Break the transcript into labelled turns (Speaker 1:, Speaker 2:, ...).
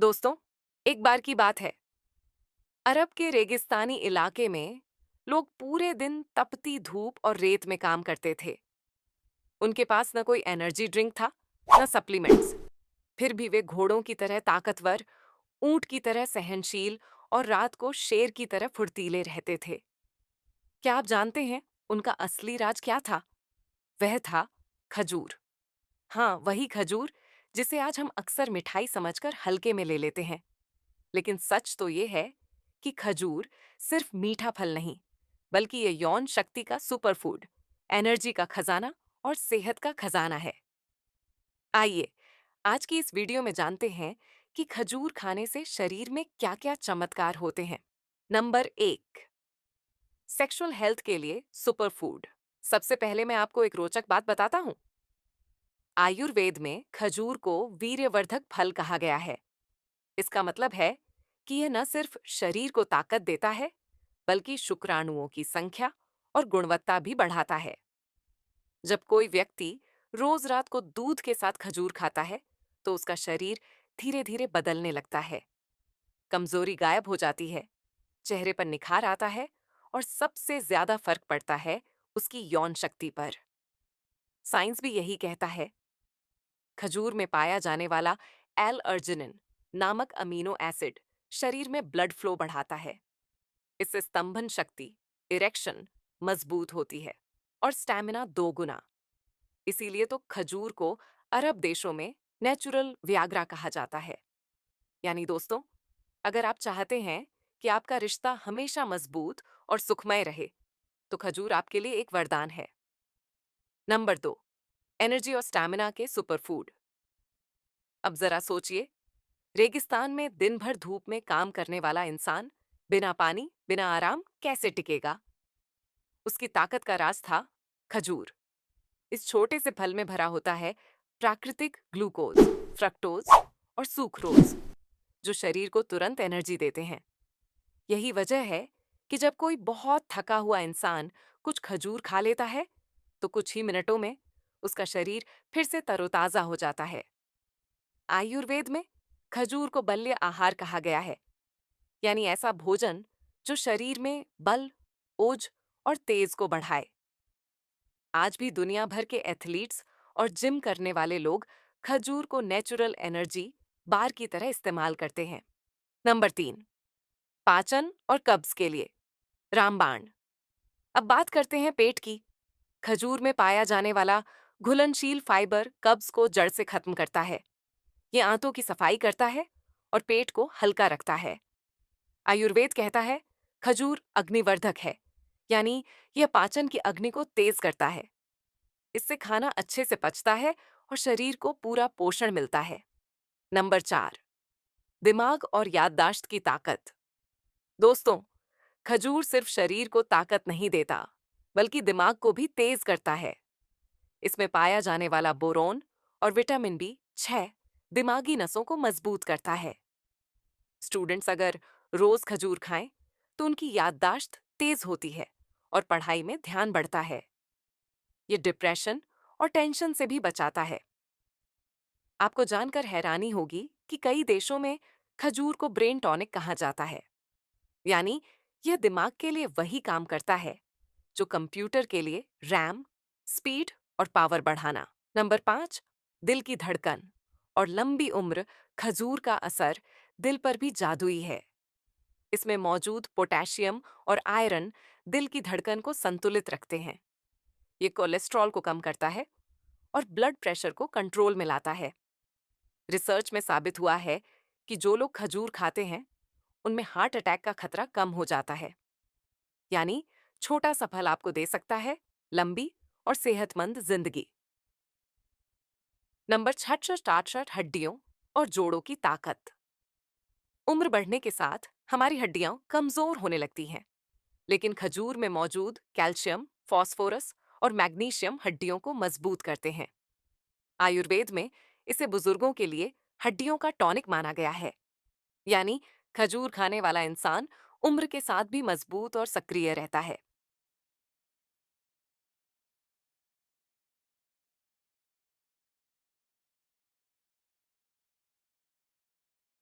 Speaker 1: दोस्तों, एक बार की बात है। अरब के रेगिस्तानी इलाके में लोग पूरे दिन तपती धूप और रेत में काम करते थे। उनके पास न कोई एनर्जी ड्रिंक था, न सप्लीमेंट्स। फिर भी वे घोड़ों की तरह ताकतवर, ऊंट की तरह सहनशील और रात को शेर की तरह फुर्तीले रहते थे। क्या आप जानते हैं उनका असली राज क्या था? वह था खजूर। हाँ, वही खजूर जिसे आज हम अक्सर मिठाई समझकर हल्के में ले लेते हैं। लेकिन सच तो ये है कि खजूर सिर्फ मीठा फल नहीं, बल्कि ये यौन शक्ति का सुपर फूड, एनर्जी का खजाना और सेहत का खजाना है। आइए आज की इस वीडियो में जानते हैं कि खजूर खाने से शरीर में क्या-क्या चमत्कार होते हैं। नंबर 1, सेक्सुअल हेल्थ के लिए सुपर फूड। सबसे पहले मैं आपको एक रोचक बात बताता हूँ। आयुर्वेद में खजूर को वीर्यवर्धक फल कहा गया है। इसका मतलब है कि यह न सिर्फ शरीर को ताकत देता है, बल्कि शुक्राणुओं की संख्या और गुणवत्ता भी बढ़ाता है। जब कोई व्यक्ति रोज रात को दूध के साथ खजूर खाता है, तो उसका शरीर धीरे धीरे बदलने लगता है। कमजोरी गायब हो जाती है, चेहरे पर निखार आता है और सबसे ज्यादा फर्क पड़ता है उसकी यौन शक्ति पर। साइंस भी यही कहता है। खजूर में पाया जाने वाला एल अर्जिनिन नामक अमीनो एसिड शरीर में ब्लड फ्लो बढ़ाता है। इससे स्तंभन शक्ति, इरेक्शन मजबूत होती है और स्टैमिना दोगुना। इसीलिए तो खजूर को अरब देशों में नेचुरल व्याग्रा कहा जाता है। यानी दोस्तों, अगर आप चाहते हैं कि आपका रिश्ता हमेशा मजबूत और सुखमय रहे, तो खजूर आपके लिए एक वरदान है। नंबर 2, एनर्जी और स्टैमिना के सुपर फूड। अब जरा सोचिए, रेगिस्तान में दिन भर धूप में काम करने वाला इंसान बिना पानी, बिना आराम कैसे टिकेगा? उसकी ताकत का राज था खजूर। इस छोटे से फल में भरा होता है प्राकृतिक ग्लूकोज, फ्रक्टोज और सुक्रोज, जो शरीर को तुरंत एनर्जी देते हैं। यही वजह है कि जब कोई बहुत थका हुआ इंसान कुछ खजूर खा लेता है, तो कुछ ही मिनटों में उसका शरीर फिर से तरोताजा हो जाता है। आयुर्वेद में खजूर को बल्य आहार कहा गया है, यानी ऐसा भोजन जो शरीर में बल, ओज और तेज को बढ़ाए। आज भी दुनिया भर के एथलीट्स और जिम करने वाले लोग खजूर को नेचुरल एनर्जी बार की तरह इस्तेमाल करते हैं। नंबर 3, पाचन और कब्ज के लिए रामबाण। अब बात करते हैं पेट की। खजूर में पाया जाने वाला घुलनशील फाइबर कब्ज को जड़ से खत्म करता है। ये आंतों की सफाई करता है और पेट को हल्का रखता है। आयुर्वेद कहता है खजूर अग्निवर्धक है, यानी यह पाचन की अग्नि को तेज करता है। इससे खाना अच्छे से पचता है और शरीर को पूरा पोषण मिलता है। नंबर 4, दिमाग और याददाश्त की ताकत। दोस्तों, खजूर सिर्फ शरीर को ताकत नहीं देता, बल्कि दिमाग को भी तेज करता है। इसमें पाया जाने वाला बोरोन और विटामिन B6 दिमागी नसों को मजबूत करता है। स्टूडेंट्स अगर रोज खजूर खाएं, तो उनकी याददाश्त तेज होती है और पढ़ाई में ध्यान बढ़ता है। ये डिप्रेशन और टेंशन से भी बचाता है। आपको जानकर हैरानी होगी कि कई देशों में खजूर को ब्रेन टॉनिक कहा जाता है, यानी यह दिमाग के लिए वही काम करता है जो कंप्यूटर के लिए रैम, स्पीड और पावर बढ़ाना। नंबर 5, दिल की धड़कन और लंबी उम्र। खजूर का असर दिल पर भी जादुई है। इसमें मौजूद पोटेशियम और आयरन दिल की धड़कन को संतुलित रखते हैं। ये कोलेस्ट्रॉल को कम करता है और ब्लड प्रेशर को कंट्रोल में लाता है। रिसर्च में साबित हुआ है कि जो लोग खजूर खाते हैं, उनमें हार्ट अटैक का खतरा कम हो जाता है। यानी छोटा सा फल आपको दे सकता है लंबी और सेहतमंद जिंदगी। नंबर 66, हड्डियों और जोड़ों की ताकत। उम्र बढ़ने के साथ हमारी हड्डियां कमजोर होने लगती हैं, लेकिन खजूर में मौजूद कैल्शियम, फास्फोरस और मैग्नीशियम हड्डियों को मजबूत करते हैं। आयुर्वेद में इसे बुजुर्गों के लिए हड्डियों का टॉनिक माना गया है। यानी खजूर खाने वाला इंसान उम्र के साथ भी मजबूत और सक्रिय रहता है।